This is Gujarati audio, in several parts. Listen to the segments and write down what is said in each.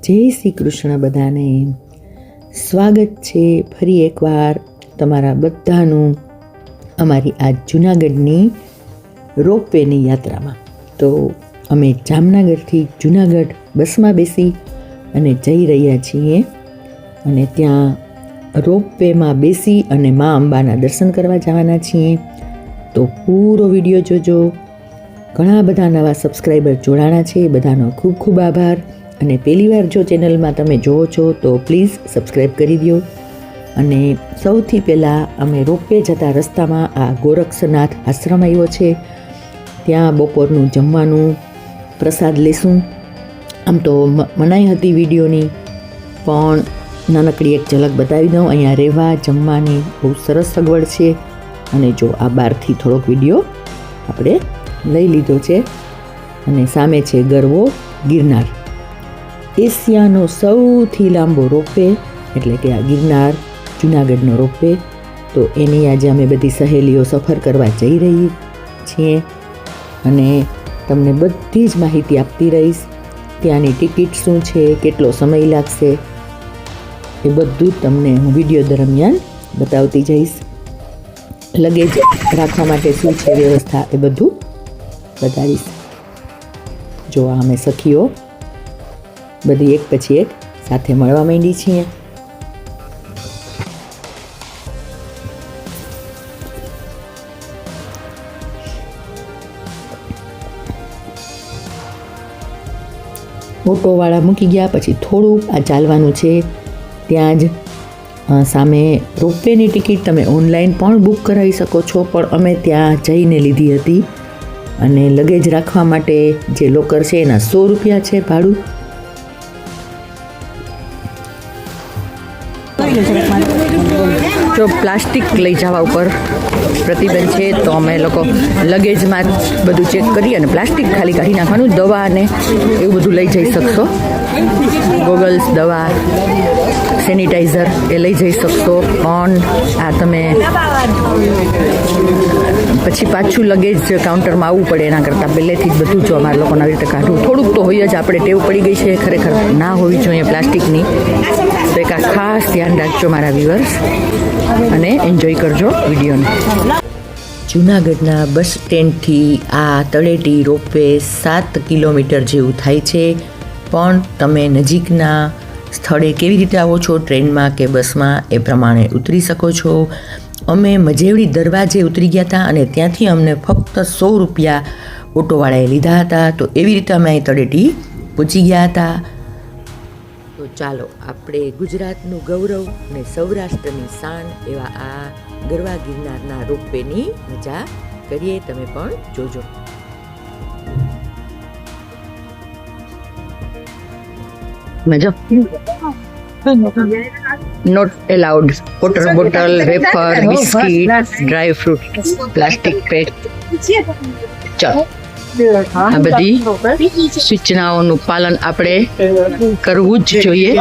જય શ્રી કૃષ્ણ બધાને. સ્વાગત છે ફરી એકવાર તમારા બધાનું અમારી આ જૂનાગઢની રોપવેની યાત્રામાં. તો અમે જામનગરથી જૂનાગઢ બસમાં બેસી અને જઈ રહ્યા છીએ અને ત્યાં રોપવેમાં બેસી અને મા અંબાના દર્શન કરવા જવાના છીએ. તો પૂરો વિડીયો જોજો. ઘણા બધા નવા સબસ્ક્રાઈબર જોડાણા છે, બધાનો ખૂબ ખૂબ આભાર. અને પહેલીવાર જો ચેનલમાં તમે જોવો છો તો પ્લીઝ સબસ્ક્રાઈબ કરી દો. અને સૌથી પહેલાં અમે રોપવે જતા રસ્તામાં આ ગોરક્ષનાથ આશ્રમ આવ્યો છે, ત્યાં બપોરનું જમવાનું પ્રસાદ લેશું. આમ તો મનાઈ હતી વિડીયોની, પણ નાનકડી એક ઝલક બતાવી દઉં. અહીંયા રહેવા જમવાની બહુ સરસ સગવડ છે. અને જો આ બહારથી થોડોક વિડીયો આપણે લઈ લીધો છે. અને સામે છે ગરવો ગિરનાર, એશિયાનો સૌથી લાંબો રોપવે, એટલે કે આ ગિરનાર જૂનાગઢનો રોપવે. તો એની આજે અમે બધી સહેલીઓ સફર કરવા જઈ રહી છીએ અને તમને બધી જ માહિતી આપતી રહીશ. ત્યાંની ટિકિટ શું છે, કેટલો સમય લાગશે, એ બધું જ તમને હું વિડીયો દરમિયાન બતાવતી જઈશ. લગેજ રાખવા માટે શું છે વ્યવસ્થા, એ બધું બતાવીશ. જો અમે સખીઓ બધી એક પછી એક સાથે મળવા માંડી છીએ. ઓટોવાળા મૂકી ગયા પછી થોડુંક આ ચાલવાનું છે. ત્યાં જ સામે રોપવેની ટિકિટ તમે ઓનલાઈન પણ બુક કરાવી શકો છો, પણ અમે ત્યાં જઈને લીધી હતી. અને લગેજ રાખવા માટે જે લોકર છે એના 100 રૂપિયા છે ભાડું. જો પ્લાસ્ટિક લઈ જવા ઉપર પ્રતિબંધ છે, તો અમે લોકો લગેજમાં બધું ચેક કરી અને પ્લાસ્ટિક ખાલી કાઢી નાખવાનું. દવા અને એવું બધું લઈ જઈ શકશો, ગોગલ્સ, દવા, સેનિટાઈઝર એ લઈ જઈ શકશો. પણ આ તમે પછી પાછું લગેજ કાઉન્ટરમાં આવવું પડે, એના કરતાં પહેલેથી જ બધું જો અમારા લોકોને આવી રીતે કાઢવું. થોડુંક તો હોય જ, આપણે ટેવ પડી ગઈ છે, ખરેખર ના હોવી જોઈએ પ્લાસ્ટિકની. તો એક આ ખાસ ધ્યાન રાખજો મારા વ્યુઅર્સ, અને એન્જોય કરજો વિડીયોને. જૂનાગઢના બસ સ્ટેન્ડથી આ તળેટી રોપવે 7 કિલોમીટર જેવું થાય છે. પણ તમે નજીકના સ્થળે કેવી રીતે આવો છો, ટ્રેનમાં કે બસમાં, એ પ્રમાણે ઉતરી શકો છો. અમે મજેવડી દરવાજે ઉતરી ગયા હતા અને ત્યાંથી અમને ફક્ત 100 રૂપિયા ઓટોવાળાએ લીધા હતા. તો એવી રીતે અમે અહીં તળેટી પહોંચી ગયા હતા. તો ચાલો આપણે ગુજરાતનું ગૌરવ અને સૌરાષ્ટ્રની શાન એવા આ ગરવા ગિરનારના રોપવેની મજા કરીએ. તમે પણ જોજો. મજા not allowed. Water bottle, wafer, biscuit, dry fruit, plastic pack. ચાલો, આ બધી સૂચનાઓનું પાલન આપણે કરવું જ જોઈએ.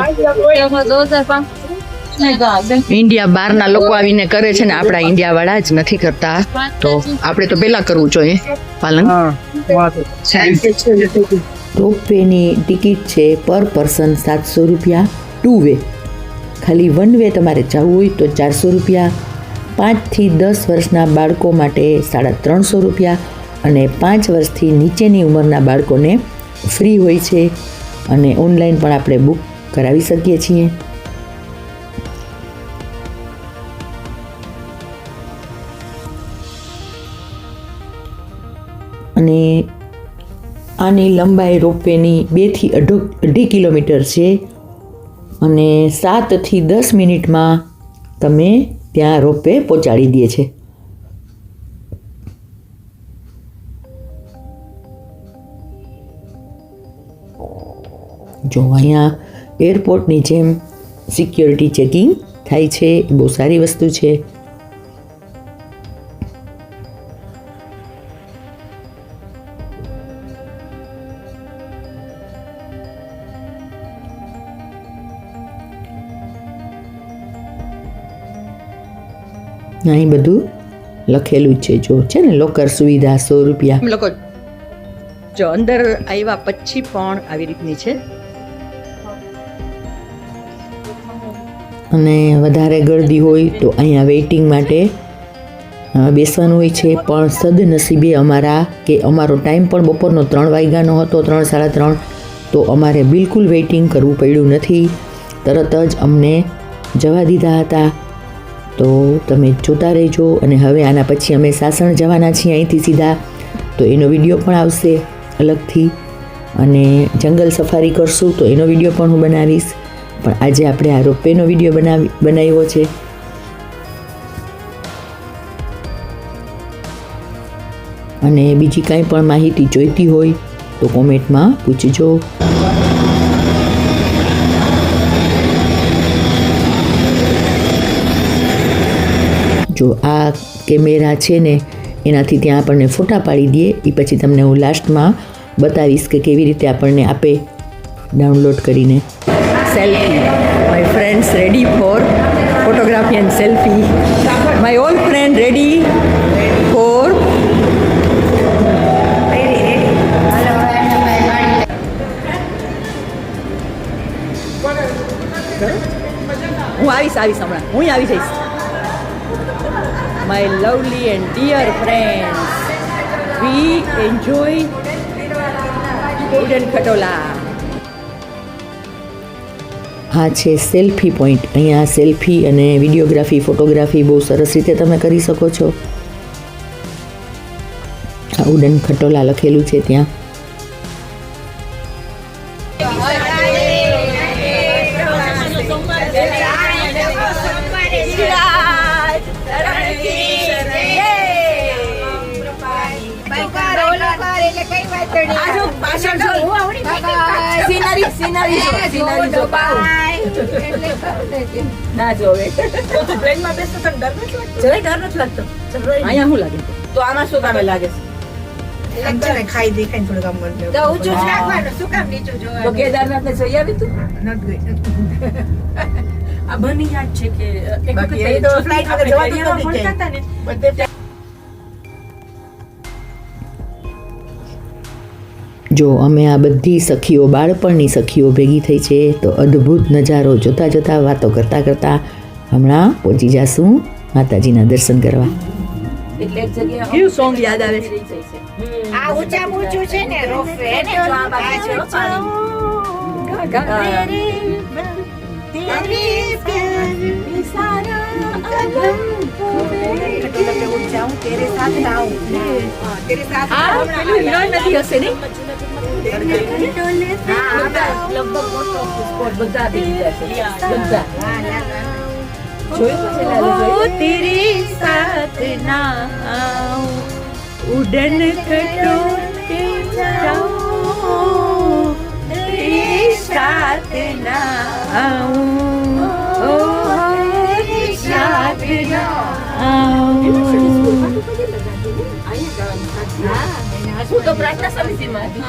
ઇન્ડિયા બહારના લોકો આવીને કરે છે ને આપણા ઇન્ડિયા વાળા જ નથી કરતા, તો આપણે તો પહેલા કરવું જોઈએ પાલન. રોપવેની ટિકિટ છે પર પર્સન 700 રૂપિયા, 2 વે. ખાલી 1 વે તમારે જવું હોય તો 400 રૂપિયા. 5 થી 10 વર્ષના બાળકો માટે 350 રૂપિયા. અને 5 વર્ષથી નીચેની ઉંમરના બાળકોને ફ્રી હોય છે. અને ઓનલાઈન પણ આપણે બુક કરાવી શકીએ છીએ. અને આની લંબાઈ રોપવેની 2 થી 2.5 કિલોમીટર છે. અને 7 થી 10 મિનિટમાં તમે ત્યાં રોપવે પહોંચાડી દે છે. જો અહીંયા એરપોર્ટની જેમ સિક્યોરિટી ચેકિંગ થાય છે, એ બહુ સારી વસ્તુ છે. અહીં બધું લખેલું છે, જો છે ને લોકર સુવિધા 100 રૂપિયા. લોકો જો અંદર આવ્યા પછી પણ આવી રીતની છે. અને વધારે ગળદી હોય તો અહીંયા વેઇટિંગ માટે બેસવાનું હોય છે. પણ સદનસીબે અમારો ટાઈમ પણ બપોરનો 3 વાગ્યાનો હતો, 3 સાડા 3. તો અમારે બિલકુલ વેઇટિંગ કરવું પડ્યું નથી, તરત જ અમને જવા દીધા હતા. તો તમે જોતા રહેજો. અને હવે આના પછી અમે સાસણ જવાના છીએ અહીંથી સીધા, તો એનો વિડીયો પણ આવશે અલગથી. અને જંગલ સફારી કરશું તો એનો વિડીયો પણ હું બનાવીશ. પણ આજે આપણે આ રોપવેનો વિડીયો બનાવ્યો છે. અને બીજી કાંઈ પણ માહિતી જોઈતી હોય તો કોમેન્ટમાં પૂછજો. જો આ કેમેરા છે ને એનાથી ત્યાં આપણને ફોટા પાડી દઈએ, એ પછી તમને હું લાસ્ટમાં બતાવીશ કે કેવી રીતે આપણને આપે ડાઉનલોડ કરીને. Selfie, my friends ready for photography and selfie. My all friend ready for હું આવીશ હમણાં, હું આવી જઈશ. My lovely and dear friends, we enjoy ઉડન ખટોલા. હા છે સેલ્ફી પોઈન્ટ. અહીંયા સેલ્ફી અને વિડીયોગ્રાફી, ફોટોગ્રાફી બહુ સરસ રીતે તમે કરી શકો છો. આ ઉડન ખટોલા લખેલું છે ત્યાં. તો આમાં શું કામે લાગે ખાઈ દેખાય થોડું કામ તો કેદારનાથ ને જઈ આવી તું? આ બની યાદ છે કે એક વખત ફ્લાઇટ વગર જવાતું નથી ને બધે. જો અમે આ બધી સખીઓ, બાળપણની સખીઓ ભેગી થઈ છે, તો અદ્ભુત નજારો જોતા જોતા, વાતો કરતા કરતા હમણાં પહોંચી જશું માતાજીના દર્શન કરવા. એટલે એક જગ્યાએ કેવું સોંગ યાદ આવે છે? આ ઊંચા ઊંચું છે ને રોપવે ને જો આ બાજુ છે પાણી. तेरी प्यारी सारा आलम मैं उठ जाऊं तेरे साथ आऊं तेरे साथ પેલું હિરોઈન નથી હશે ને? લગભગ બધા આપી દીધા છે. બધા જોયું છે લાલુ? તેરી સાથ ના આઉં ઉડન ખટોલે જાઉં, તેરી સાથ ના આઉં, ઓ તેરી સાથ ના આઉં. હું તો પ્રાર્થના સમિતિમાં હતી.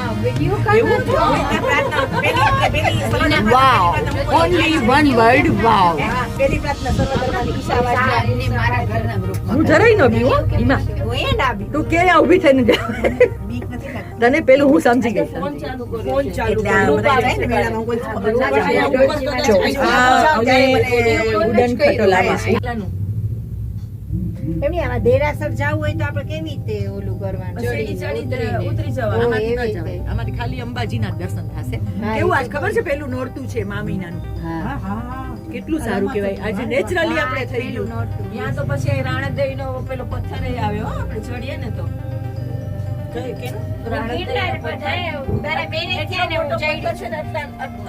વાવ, ઓનલી વન વર્ડ વાવ. પેલી પ્રાર્થના સર્વધર્માની ઈશાવાદ ને મારા ઘરના ગ્રુપમાં હું જરાય ન બી હો ઈમાં. હું એ ના બી તું ક્યાં ઊભી થઈને જા. બીક નથી લાગતી તને પેલું હું સમજી ગઈ. ફોન ચાલુ કરો. એટલે આ બધા જાય ને મેળામાં કોઈ ઉડન ખટોલામાં છે. એમની આમાં દેરાસર જવું હોય તો આપણે કેવી રીતે ઓલું કરવાનું ઉતરી જવાનું. આમાંથી ન જવાય. અમારે ખાલી અંબાજીના જ દર્શન થશે. હા, કેવું એ આજ ખબર છે પેલું નોરતું છે મામીનાનું. કેટલું સારું કહેવાય. આજે નેચરલી આપણે થઈ ગયું. ત્યાં તો પછી રાણદેવી નો પેલો પથ્થર આવ્યો હો, આપણે ચડીએ ને તો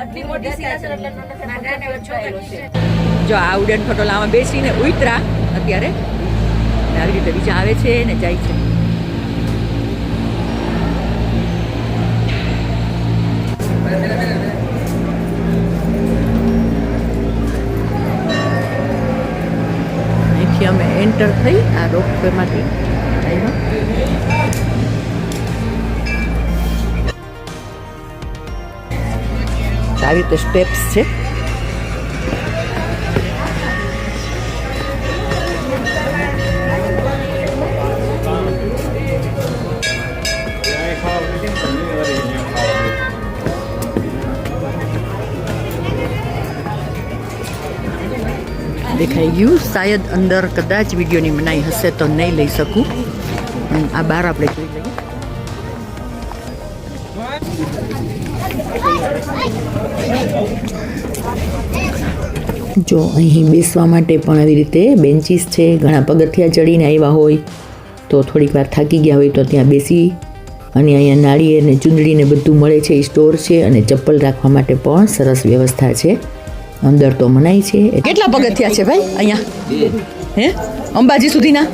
આટલી મોટી સિંહાસન એટલે જો આ ઉડન ખટોલામાં બેસીને ઉતરા અત્યારે આવી રીતે બીજા આવે છે ને જાય છે. અહીંથી અમે એન્ટર થઈ આ રોપવેમાંથી આવી રીતે સ્ટેપ્સ છે. દેખાઈ ગયું. શાયદ અંદર કદાચ વિડીયોની મનાઈ હશે તો નહીં લઈ શકું. આ બહાર આપણે જોઈ લઈએ. જો અહીં બેસવા માટે પણ આવી રીતે બેન્ચીસ છે. ઘણા પગથિયા ચડીને આવ્યા હોય તો થોડીક વાર થાકી ગયા હોય તો ત્યાં બેસી અને અહીંયા નાળિયેર ને ચૂંદડીને બધું મળે છે. એ સ્ટોર છે અને ચપ્પલ રાખવા માટે પણ સરસ વ્યવસ્થા છે. અંદર તો મનાઈ છે. કેટલા પગથિયા છે ભાઈ અહીંયા? હે અંબાજી સુધીના?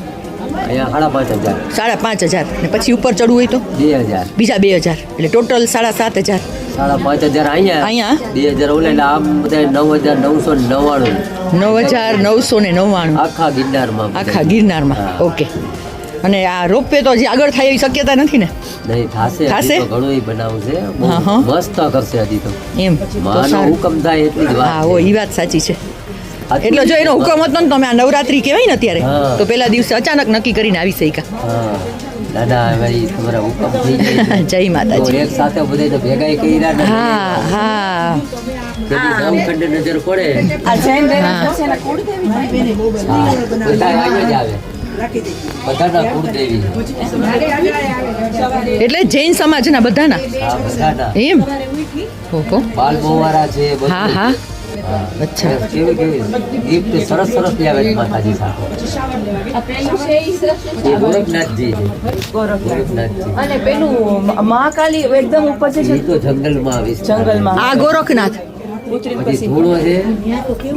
અહીંયા 5,500. 5,500 ને પછી ઉપર ચડવું હોય તો 2,000. બીજા 2,000 એટલે ટોટલ 7,500. 5,500 અહીંયા 2,000 ઓલે એટલે આમ બધા 9,999. 9,999 આખા ગિરનારમાં. આખા ગિરનારમાં. ઓકે. અને આ રોપવે તો હજી આગળ થાય એવી શક્યતા નથી ને? નહીં થશે. થશે? હજી તો ઘણું બનાવશે. હા, હા. મસ્ત કરશે હજી તો. એમ તો માનો સારું. હુકમ થાય એટલી જ હા વાત ઓ છે. એ વાત સાચી છે. સાચું એટલો જો છે. એનો હુકમ હતો ને તો અમે આ નવરાત્રી કહેવાય ને અત્યારે હા. તો પેલા દિવસે અચાનક નક્કી કરીને આવી શક્યા. હા ના ના ભાઈ તમારા હુકમ થઈ જાય. જય તો માતાજી. એક સાથે બધાને ભેગાઈ કર્યા ને હા હા જેની નવખંડ નજર પડે આ જૈન હા. છે ને કુળદેવી હા, બધા આવી જ આવે. બધાના કુળદેવી. એટલે જૈન સમાજના બધાના હા બધાના. એમ ઓહો બાલ મોવારા છે બધું. હા હા અચ્છા. કેવી ગિફ્ટ સરસ સરસ લાવે છે માતાજી સાથે. એ ગોરખનાથજી છે. ગોરખનાથજી અને પેલું મહાકાલી એકદમ ઉપર છે એ તો જંગલમાં આવી છે. જંગલમાં આ ગોરખનાથ પછી ધૂળો છે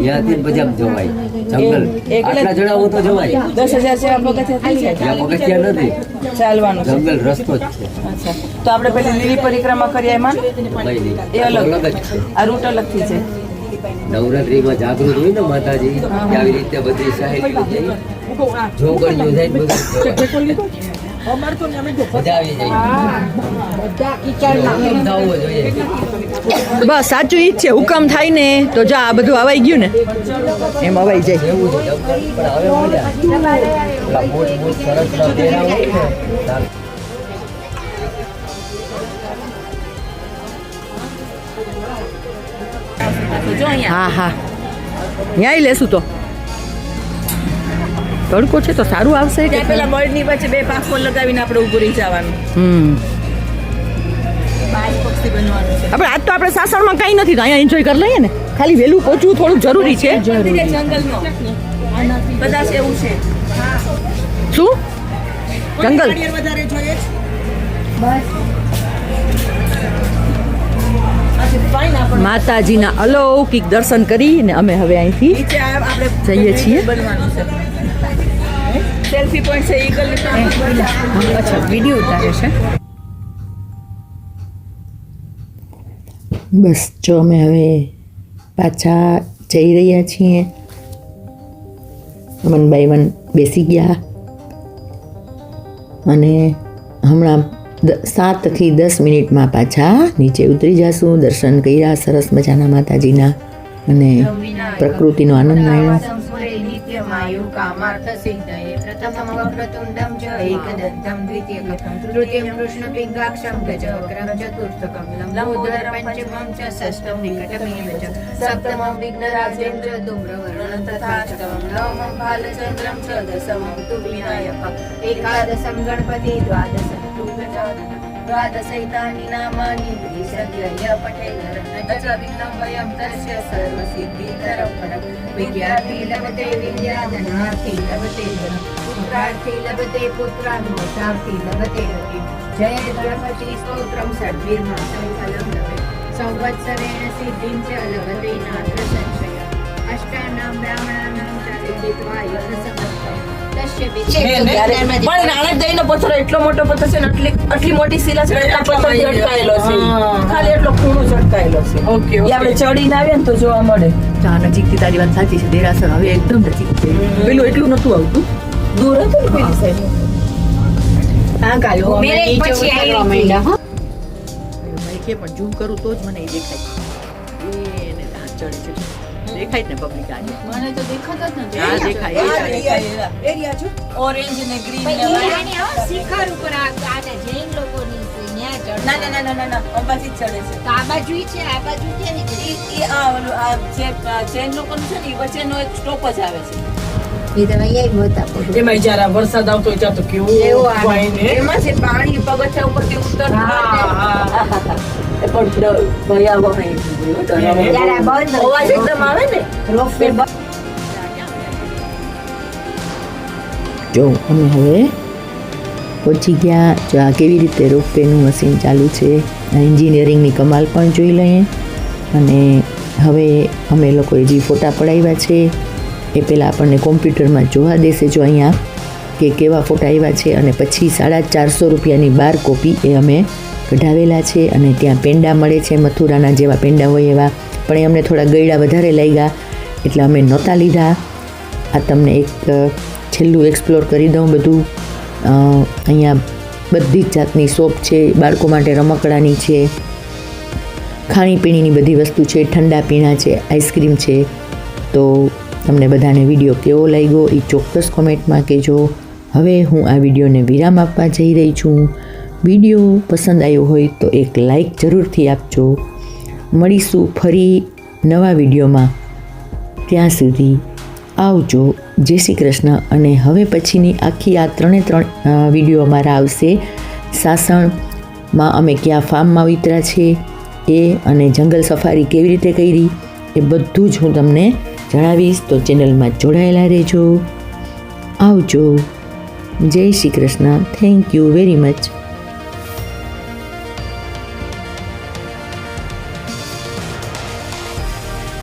ત્યાંથી પછી આમ જવાય જંગલ. આટલા જણા હું તો જવાય. 10,000 જેવા પગથિયા થઈ જાય ત્યાં પગથિયા નથી ચાલવાનું છે. જંગલ રસ્તો જ છે. અચ્છા તો આપણે પેલી લીલી પરિક્રમા કરીએ એમાં કઈ નહીં. એ અલગ જ છે. આ રૂટ અલગથી છે. નવરાત્રીમાં જાગૃત હોય ને માતાજી આવી રીતે બધી સહેલીઓ જાય જોગણીઓ જાય ને બધું મજા આવી જાય. હુકમ થવો જોઈએ. બસ સાચું ઈ જ છે. હુકમ થાય ને તો જા આ બધું અવાઈ ગયું ને એમ અવાઈ જાય. એવું છે જંગલ પણ હવે મજા. પેલા મોટ મોટ સરસ ના પહેરા હોય ને તો જો અહીંયા હા હા ન્યાય લેશું તો તડકો છે તો સારું આવશે કે ત્યાં પેલા બર્ડની વચ્ચે બે પાંખો લગાવીને આપણે ઊભું રહી જવાનું. બાજ પક્ષી બનવાનું છે. આપણે આજ તો આપણે સાસણમાં કાંઈ નથી તો અહીંયા એન્જોય કરી લઈએ ને. ખાલી વહેલું પહોંચવું થોડુંક જરૂરી છે. જંગલમાં કદાચ એવું છે. શું જંગલ? વધારે જોઈએ છે. માતાજીના અલૌકિક દર્શન કરીને અમે હવે અહીંથી નીચે આપણે જઈએ છીએ. બનવાનું છે. સેલ્ફી પોઈન્ટ છે ઈગલ અચ્છા વિડીયો ઉતારે છે. બસ જો અમે હવે પાછા જઈ રહ્યા છીએ. 1 by 1 બેસી ગયા અને હમણાં 7 થી 10 મિનિટમાં પાછા નીચે ઉતરી જશું. દર્શન કર્યા સરસ મજાના માતાજીના અને પ્રકૃતિનો આનંદ માણ્યો. एकादशं गणपति द्वादशं द्वादशैतानि नामानि द्विसद्यय पठेन्न वयं तस्य सर्वसिद्धिकरं परं विद्यार्थी लभते विद्याधनार्थी लभते धनं पुत्रार्थी लभते पुत्रान् मोक्षार्थी लभते गतिं जय गणपति स्तोत्रं षड्भिर्मासं फलं लभते संवत्सरेण सिद्धिं च लभते नात्र संशय अष्टानां ब्राह्मणानां चारित्वा यज्ञ समर्पय પણ નાણકદઈનો પથ્થર એટલો મોટો પથ્થર છે ને આટલી મોટી શિલા છે એટલા પથ્થર ઝટકાયેલો છે. ખાલી એટલો ખૂણો ઝટકાયેલો છે. એ આપણે ચડીને આવીએ ને તો જોવા મળે. ચા નજીકથી તારી વાત સાચી છે. દેરાસર હવે એકદમ નજીક છે. પેલું એટલું નતું આવતું. દૂર હતું ને પેલી સાઈડ. આ ગાલો મેરેજ પછી આવી માંડ્યા કે પણ ઝૂમ કરું તો જ મને એ દેખાય. એને આ ચડે છે દેખાય જ ને પબ્લિક આજે. મને તો દેખાતા જ નથી. હા દેખાય એરિયા જો ઓરેન્જ ને ગ્રીન ને શિખર ઉપર આ જૈન લોકોની ત્યાં ના અંબાજી જ ચડે છે. તો આ બાજુ ઈ છે, આ બાજુ કેવી છે? ઈ આ ઓલું આ જે ચેન લોકોનું છે ને, ઈ વચ્ચેનો એક સ્ટોપ જ આવે છે. ઈ તો અહીંયા બતા પડે. એમાં જયારે આ વરસાદ આવતો હોય ત્યાં તો કેવું એવું આવે. હોય ને. એમાં જે પાણી પગથિયા ઉપરથી ઉતરતું હા, હોય ને. એ પણ ભયાવહ એટલું બધું. જ્યારે આ બંધ અવાજ એકદમ આવે ને. રોપવે જો અમે હવે પહોંચી ગયા. જો આ કેવી રીતે રોપવેનું મશીન ચાલુ છે, આ એન્જિનિયરિંગની કમાલ પણ જોઈ લઈએ. અને હવે અમે લોકોએ જે ફોટા પડાવ્યા છે એ પહેલાં આપણને કોમ્પ્યુટરમાં જોવા દેશે. જો અહીંયા કે કેવા ફોટા આવ્યા છે, અને પછી 450 રૂપિયાની 12 કોપી એ અમે કઢાવેલા છે. અને ત્યાં પેંડા મળે છે, મથુરાના જેવા પેંડા હોય એવા, પણ એ અમને થોડા ગળ્યા વધારે લાગ્યા એટલે અમે નહોતા લીધા. આ તમને એક છેલ્લું એક્સપ્લોર કરી દઉં બધું. અહીંયા બધી જ જાતની શોપ છે, બાળકો માટે રમકડાની છે, ખાણીપીણીની બધી વસ્તુ છે, ઠંડા પીણા છે, આઈસ્ક્રીમ છે. તો તમને બધાને વિડીયો કેવો લાગ્યો એ ચોક્કસ કોમેન્ટમાં કહેજો. હવે હું આ વિડીયોને વિરામ આપવા જઈ રહી છું. વિડીયો પસંદ આવ્યો હોય તો એક લાઈક જરૂરથી આપજો. મળીશું ફરી નવા વિડીયોમાં. ત્યાં સુધી આવજો. જય શ્રી કૃષ્ણ. અને હવે પછીની આખી આ 3 વિડીયો અમારા આવશે. સાસણમાં અમે ક્યાં ફાર્મમાં ઉતર્યા છે એ, અને જંગલ સફારી કેવી રીતે કરી એ બધું જ હું તમને જણાવીશ. તો ચેનલમાં જોડાયેલા રહેજો. આવજો. જય Shri Krishna. Thank you very much.